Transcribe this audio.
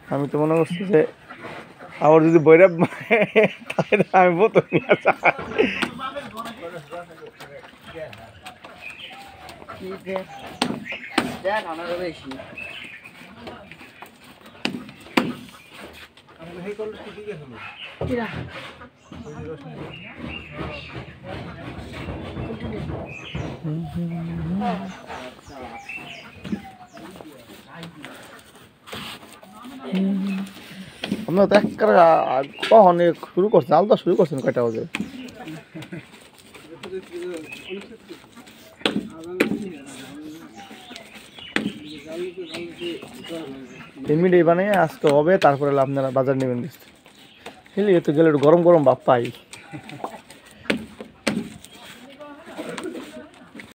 আমি তো মনে করছি যে আবার যদি বৈরাব তাহলে আমি বোতল নিয়ে আসা আপনার তো এক কখন শুরু করছেন আলাদা শুরু করছেন কয়টা বাজে এমনি বানিয়ে আজকে হবে তারপরে আপনারা বাজার নেবেন বুঝতে বুঝলি তো গেলে একটু গরম গরম ভাব পাই